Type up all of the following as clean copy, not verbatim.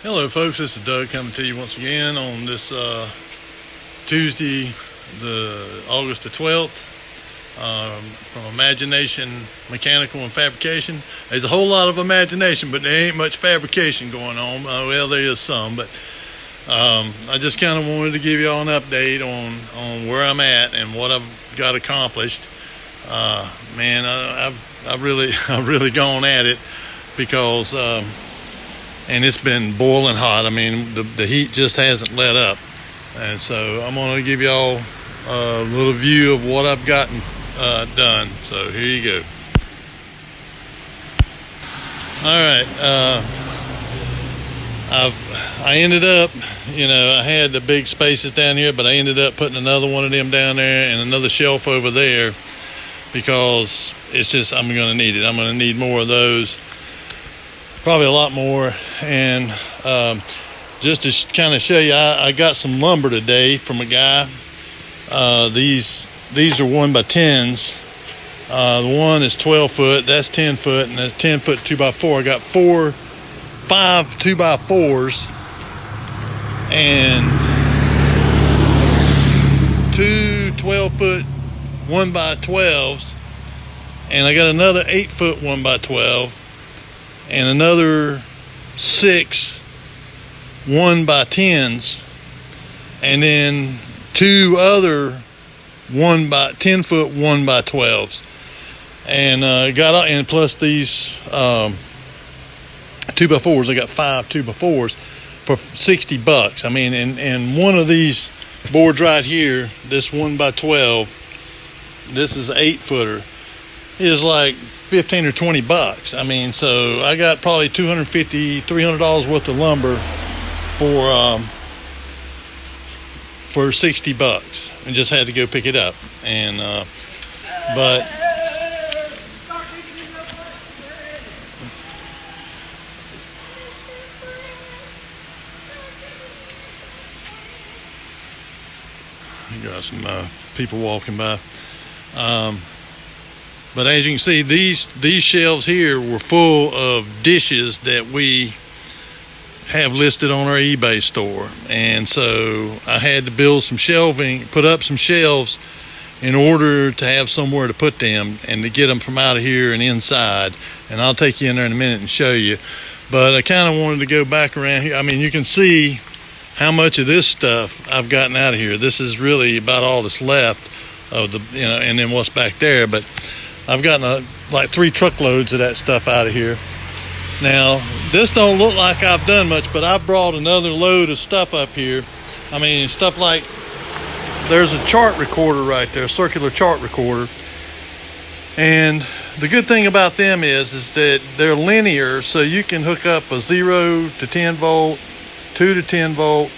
Hello folks, this is Doug coming to you once again on this Tuesday, August the 12th, from Imagination Mechanical and Fabrication. There's a whole lot of imagination, but there ain't much fabrication going on. Well, there is some, but I just kind of wanted to give you all an update on where I'm at and what I've got accomplished. Man, I've really gone at it because and it's been boiling hot. I mean, the heat just hasn't let up. And so I'm going to give y'all a little view of what I've gotten done. So here you go. All right. I ended up, I had the big spaces down here, but I ended up putting another one of them down there and another shelf over there because it's just, I'm going to need it. I'm going to need more of those. Probably a lot more. And just to kind of show you, I got some lumber today from a guy. These are 1x10s. The one is 12 foot, that's 10 foot, and that's 10 foot 2x4. I got 5 2x4s and 2 12 foot 1x12s, and I got another 8 foot 1x12 and another 6 1x10s, and then 2 other 10 foot 1x12s, and plus these 2x4s. I got 5 2x4s for $60. I mean, and one of these boards right here, this 1x12, this is an 8 footer, is like $15 or $20. I mean, so I got probably $250, $300 worth of lumber for $60, and just had to go pick it up. And but you got some people walking by. But as you can see, these shelves here were full of dishes that we have listed on our eBay store. And so I had to build some shelving, put up some shelves in order to have somewhere to put them and to get them from out of here and inside. And I'll take you in there in a minute and show you. But I kind of wanted to go back around here. I mean, you can see how much of this stuff I've gotten out of here. This is really about all that's left of the, and then what's back there. But I've gotten like 3 truckloads of that stuff out of here. Now, this don't look like I've done much, but I brought another load of stuff up here. I mean, stuff like, there's a chart recorder right there, a circular chart recorder. And the good thing about them is that they're linear, so you can hook up a 0 to 10 volt, 2 to 10 volt,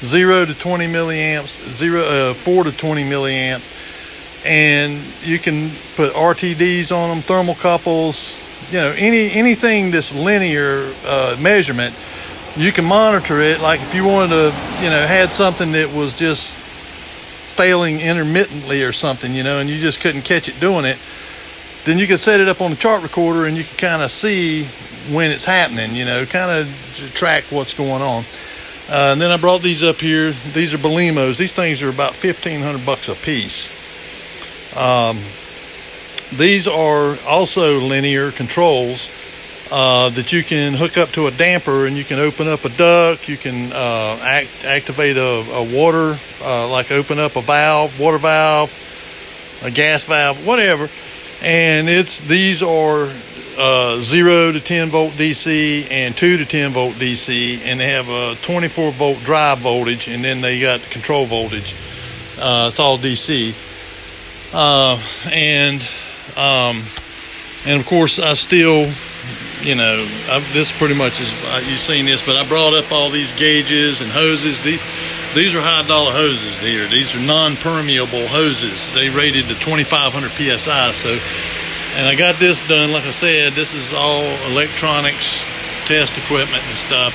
0 to 20 milliamps, 4 to 20 milliamp. And you can put RTDs on them, thermocouples, anything that's linear measurement. You can monitor it. Like if you wanted to, had something that was just failing intermittently or something, and you just couldn't catch it doing it, then you could set it up on the chart recorder and you can kind of see when it's happening, kind of track what's going on. And then I brought these up here. These are Belimos. These things are about $1,500 a piece. These are also linear controls that you can hook up to a damper, and you can open up a duct. You can activate a water, like open up a valve, water valve, a gas valve, whatever. And these are 0 to 10 volt DC and 2 to 10 volt DC, and they have a 24 volt drive voltage, and then they got control voltage. It's all DC. And of course I still, this pretty much is, you've seen this, but I brought up all these gauges and hoses. These are high dollar hoses here. These are non-permeable hoses. They rated to 2,500 PSI. So, and I got this done. Like I said, this is all electronics, test equipment and stuff.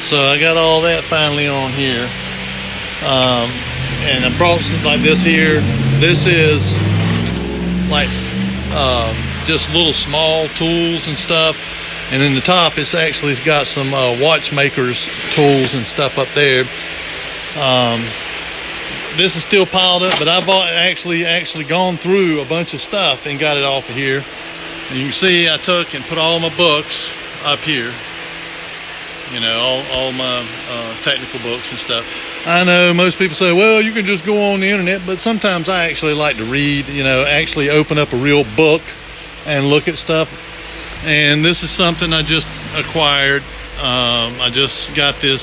So I got all that finally on here. And I brought something like this here. This is like just little small tools and stuff. And in the top, it's got some watchmakers tools and stuff up there. This is still piled up, but I've actually gone through a bunch of stuff and got it off of here. And you can see I took and put all my books up here. You know, all my technical books and stuff. I know most people say, well, you can just go on the internet, but sometimes I actually like to read, you know, actually open up a real book and look at stuff. And this is something I just acquired. I just got this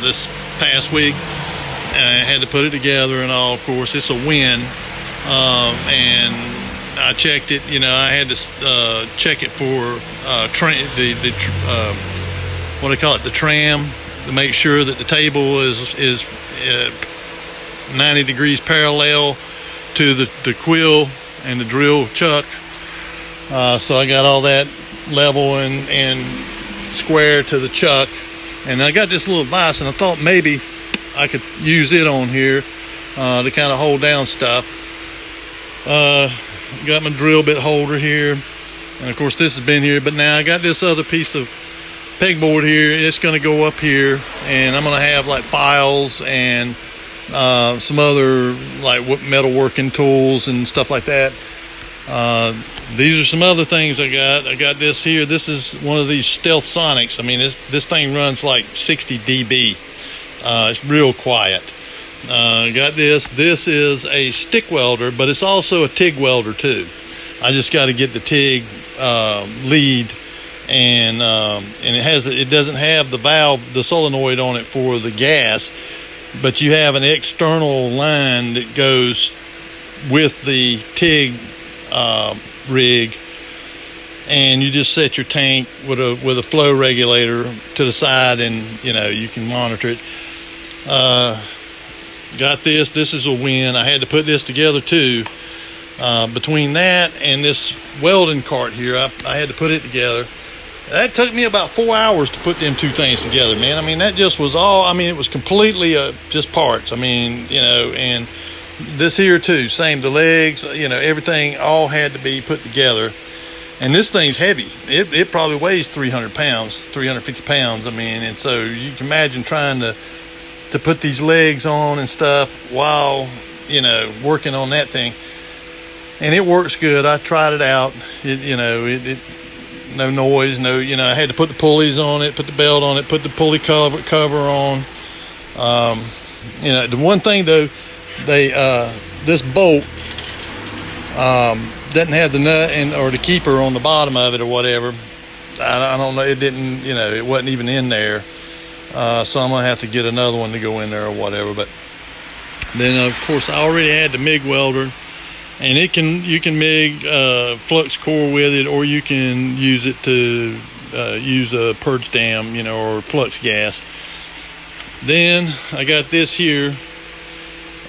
this past week, and I had to put it together and all. Of course, it's a Win, and I checked it. You know, I had to check it for what do they call it, the tram, to make sure that the table is 90 degrees parallel to the quill and the drill chuck. So I got all that level and square to the chuck, and I got this little vise, and I thought maybe I could use it on here to kind of hold down stuff. Got my drill bit holder here, and of course this has been here, but now I got this other piece of pegboard here. It's going to go up here, and I'm going to have like files and some other like metalworking tools and stuff like that. These are some other things I got. I got this here. This is one of these Stealth Sonics. I mean, this thing runs like 60 dB. It's real quiet. Got this. This is a stick welder, but it's also a TIG welder too. I just got to get the TIG lead, and it doesn't have the valve, the solenoid on it for the gas, but you have an external line that goes with the TIG rig, and you just set your tank with a flow regulator to the side, and you know, you can monitor it. Got this. This is a Win. I had to put this together too. Between that and this welding cart here, I had to put it together. That took me about 4 hours to put them two things together, man. I mean, that just was all, I mean, it was completely just parts. I mean, you know, and this here too, same, the legs, you know, everything all had to be put together. And this thing's heavy. It probably weighs 300 pounds, 350 pounds. I mean, and so you can imagine trying to put these legs on and stuff while, you know, working on that thing. And it works good. I tried it out. It no noise, no, you know, I had to put the pulleys on it, put the belt on it, put the pulley cover on. You know, the one thing though, this bolt doesn't have the nut or the keeper on the bottom of it or whatever. I don't know, it didn't, you know, it wasn't even in there. So I'm gonna have to get another one to go in there or whatever. But then of course I already had the MIG welder, and you can MIG flux core with it, or you can use it to use a purge dam, you know, or flux gas. Then I got this here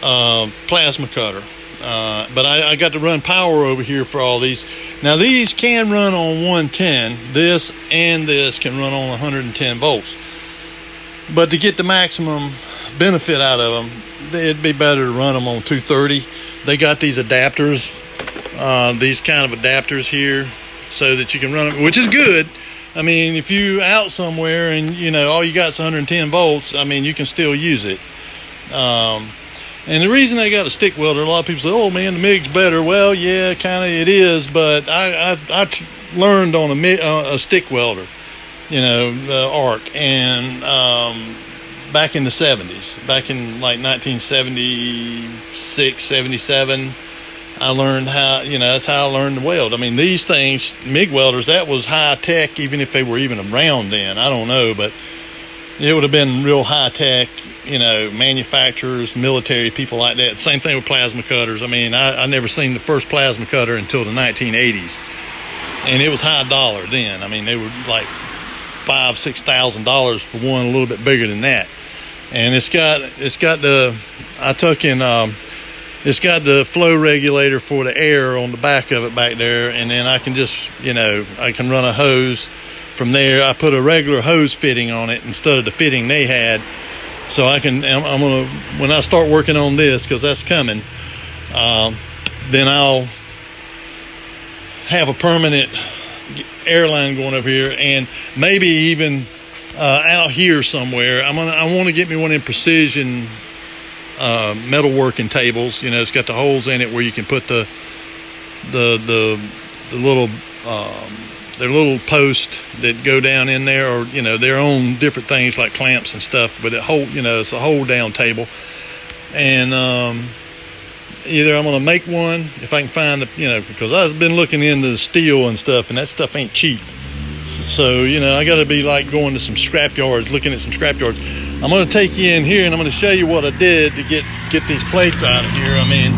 plasma cutter, but I got to run power over here for all these. Now these can run on 110. This and this can run on 110 volts. But to get the maximum benefit out of them, it'd be better to run them on 230. They got these adapters, these kind of adapters here, so that you can run them, which is good. I mean, if you out somewhere and, you know, all you got is 110 volts, I mean, you can still use it. And the reason I got a stick welder, a lot of people say, oh man, the MIG's better. Well, yeah, kind of it is, but I learned on a stick welder, you know, the arc, and back in the 70s, back in like 1976, 77, I learned how, you know, that's how I learned to weld. I mean, these things, MIG welders, that was high tech, even if they were even around then. I don't know, but it would have been real high tech, you know, manufacturers, military, people like that. Same thing with plasma cutters. I mean, I never seen the first plasma cutter until the 1980s, and it was high dollar then. I mean, they were like $5,000-$6,000 for one, a little bit bigger than that. And it's got the flow regulator for the air on the back of it back there, and then I can just, you know, I can run a hose from there. I put a regular hose fitting on it instead of the fitting they had, so I'm gonna, when I start working on this, because that's coming, then I'll have a permanent airline going up here, and maybe even out here somewhere. I want to get me one of them precision metalworking tables. You know, it's got the holes in it where you can put the little their little posts that go down in there, or you know, their own different things like clamps and stuff. But it hold, you know, it's a hold down table, and either I'm gonna make one if I can find the, you know, because I've been looking into the steel and stuff, and that stuff ain't cheap. So, you know, I got to be like going to some scrap yards, looking at some scrap yards. I'm going to take you in here and I'm going to show you what I did to get these plates out of here. I mean,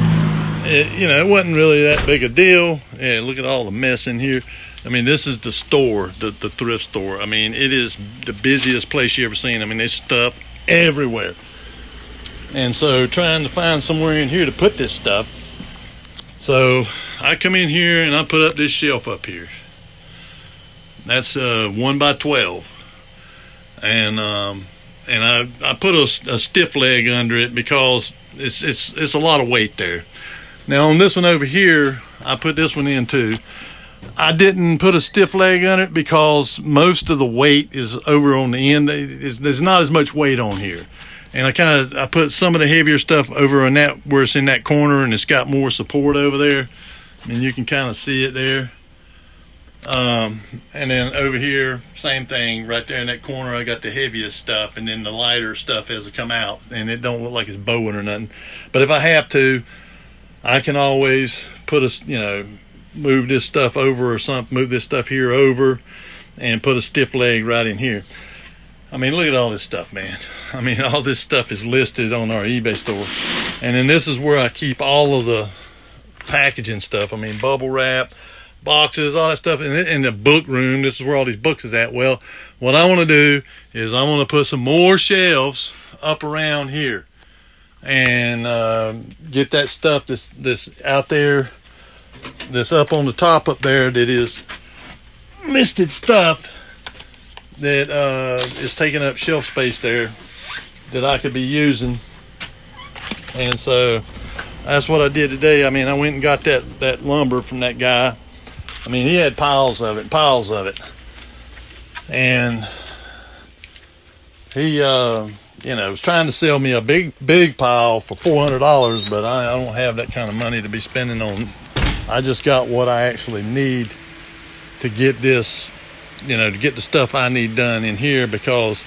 you know, it wasn't really that big a deal. Yeah, look at all the mess in here. I mean, this is the store, the thrift store. I mean, it is the busiest place you ever seen. I mean, there's stuff everywhere. And so trying to find somewhere in here to put this stuff. So I come in here and I put up this shelf up here. That's 1 by 12, and I put a stiff leg under it because it's a lot of weight there. Now on this one over here, I put this one in too. I didn't put a stiff leg on it because most of the weight is over on the end. There's not as much weight on here, and I put some of the heavier stuff over on that where it's in that corner, and it's got more support over there. I mean, you can kind of see it there. And then over here, same thing, right there in that corner, I got the heaviest stuff, and then the lighter stuff as it come out, and it don't look like it's bowing or nothing. But if I have to, I can always put you know, move this stuff over or something, move this stuff here over, and put a stiff leg right in here. I mean, look at all this stuff, man. I mean, all this stuff is listed on our eBay store. And then this is where I keep all of the packaging stuff. I mean, bubble wrap, boxes, all that stuff. In the book room, this is where all these books is at. Well, what I want to do is I want to put some more shelves up around here and get that stuff that's out there, that's up on the top up there, that is listed stuff that is taking up shelf space there that I could be using. And so that's what I did today. I mean, I went and got that lumber from that guy. I mean, he had piles of it, and he, you know, was trying to sell me a big pile for $400, but I don't have that kind of money to be spending on. I just got what I actually need to get this, you know, to get the stuff I need done in here, because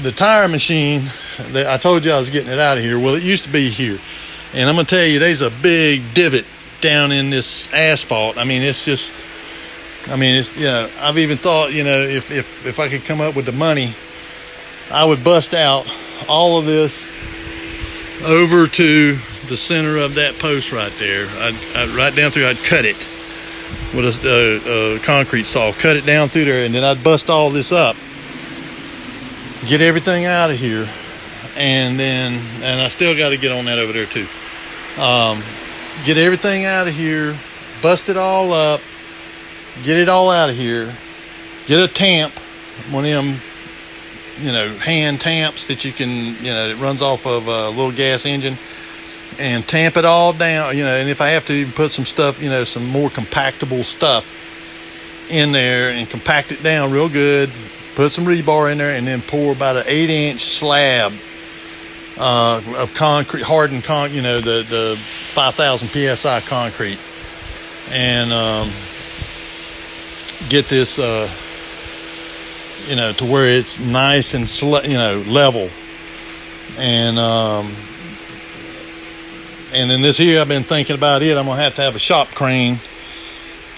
the tire machine, I told you I was getting it out of here. Well, it used to be here, and I'm gonna tell you, there's a big divot down in this asphalt. I mean, it's just, I mean, it's, you know, I've even thought, you know, if I could come up with the money, I would bust out all of this over to the center of that post right there. I'd right down through, I'd cut it with a concrete saw, cut it down through there, and then I'd bust all this up, get everything out of here, and I still got to get on that over there too. Get everything out of here, bust it all up, get it all out of here, get a tamp, one of them, you know, hand tamps that you can, you know, it runs off of a little gas engine, and tamp it all down, you know, and if I have to, even put some stuff, you know, some more compactable stuff in there and compact it down real good, put some rebar in there, and then pour about an 8-inch slab of concrete, hardened you know, the 5,000 psi concrete, and get this you know, to where it's nice and you know, level, and then this here, I've been thinking about it. I'm gonna have to have a shop crane.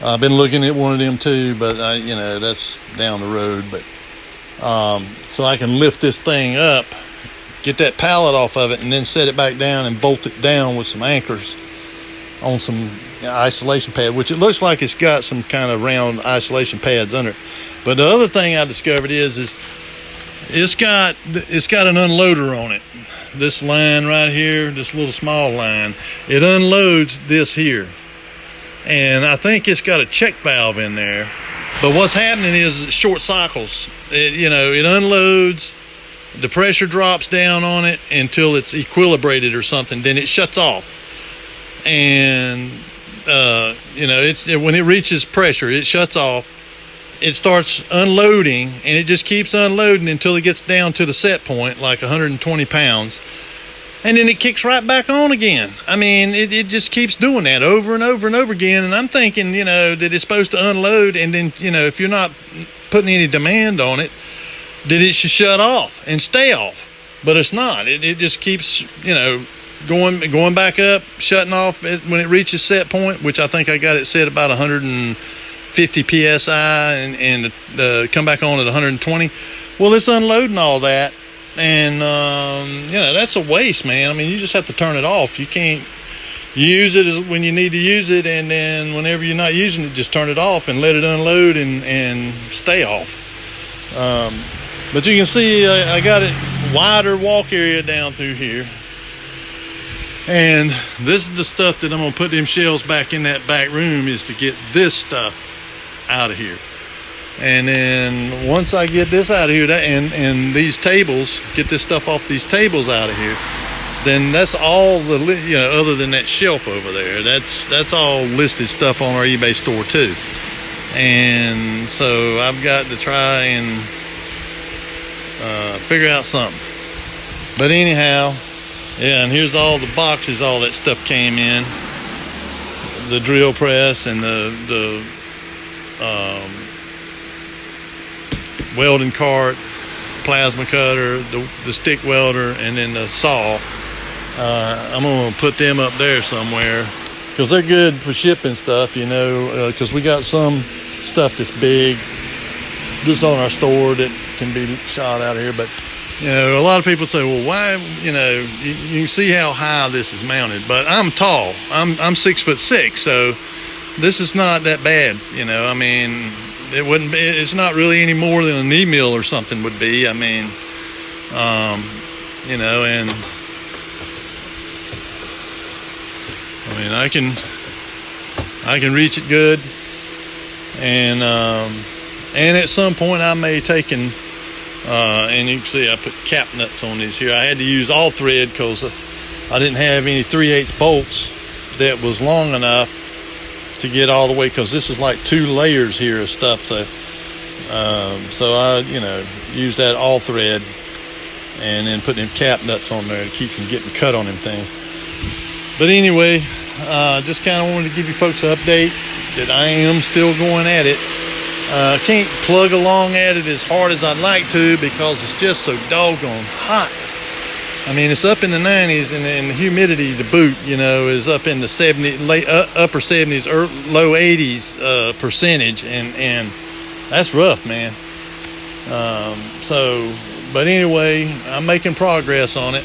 I've been looking at one of them too, but you know, that's down the road. But so I can lift this thing up, get that pallet off of it, and then set it back down and bolt it down with some anchors on some isolation pad, which it looks like it's got some kind of round isolation pads under it. But the other thing I discovered is it's got an unloader on it. This line right here, this little small line, it unloads this here, and I think it's got a check valve in there. But what's happening is it short cycles. You know, it unloads, the pressure drops down on it until it's equilibrated or something, then it shuts off. And when it reaches pressure, it shuts off. It starts unloading, and it just keeps unloading until it gets down to the set point, like 120 pounds. And then it kicks right back on again. I mean, it just keeps doing that over and over and over again. And I'm thinking, that it's supposed to unload, and then, if you're not putting any demand on it, that it should shut off and stay off. But it's not. It just keeps, going back up, shutting off when it reaches set point, which I think I got it set about 150 psi and come back on at 120. Well, it's unloading all that. And, that's a waste, man. I mean, you just have to turn it off. You can't use it when you need to use it. And then whenever you're not using it, just turn it off and let it unload and stay off. But you can see I got it wider walk area down through here. And this is the stuff that I'm going to put them shelves back in that back room, is to get this stuff out of here. And then once I get this out of here, and these tables, get this stuff off these tables out of here, then that's all other than that shelf over there, that's all listed stuff on our eBay store too. And so I've got to try and figure out something. But anyhow, yeah, and here's all the boxes, all that stuff came in. The drill press and the welding cart, plasma cutter, the stick welder, and then the saw. I'm gonna put them up there somewhere because they're good for shipping stuff, because we got some stuff that's big just on our store that can be shot out of here. But a lot of people say, well, why, you can see how high this is mounted, but I'm tall. I'm 6'6", so this is not that bad. I mean, it's not really any more than a knee mill or something would be. I mean, and I can reach it good, and at some point I may take and you can see I put cap nuts on these here. I had to use all thread because I didn't have any 3/8 bolts that was long enough to get all the way, because this is like 2 layers here of stuff. So I use that all thread and then put them cap nuts on there to keep from getting cut on them things. But anyway, just kind of wanted to give you folks an update that I am still going at it. Can't plug along at it as hard as I'd like to because it's just so doggone hot. I mean, it's up in the 90s, and the humidity to boot, is up in the upper 70s or low 80s percentage, and that's rough, man. But anyway, I'm making progress on it,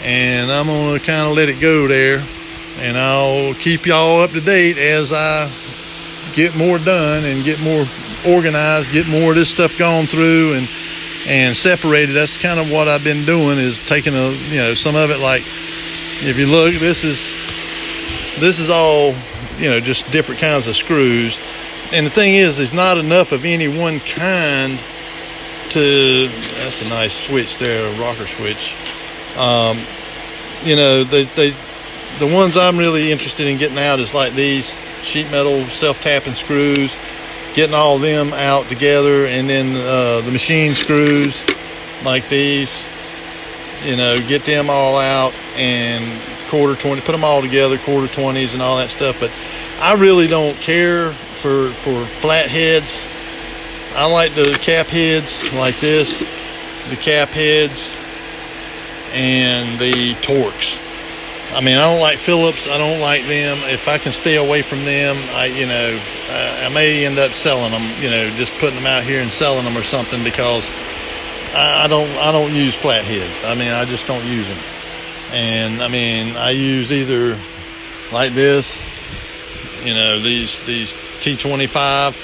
and I'm gonna kind of let it go there, and I'll keep y'all up to date as I get more done and get more organized, get more of this stuff gone through and separated. That's kind of what I've been doing, is taking some of it, like if you look, this is all just different kinds of screws. And the thing is, there's not enough of any one kind to, that's a nice switch there, a rocker switch. The ones I'm really interested in getting out is like these sheet metal self-tapping screws, getting all of them out together, and then the machine screws like these, get them all out, and quarter 20, put them all together, quarter 20s and all that stuff. But I really don't care for flat heads. I like the cap heads like this, the cap heads and the Torx. I mean, I don't like Phillips. I don't like them. If I can stay away from them, I may end up selling them, just putting them out here and selling them or something, because I don't use flat heads. I mean, I just don't use them. And I mean, I use either like this, these T25.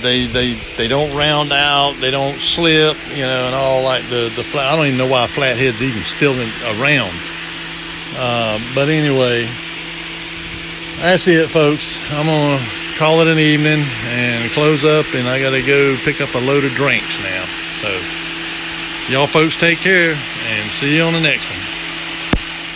They don't round out, they don't slip, and all like the flat. I don't even know why flat heads even still around. But anyway, that's it, folks. I'm gonna call it an evening and close up, and I gotta go pick up a load of drinks now. So y'all folks take care, and see you on the next one.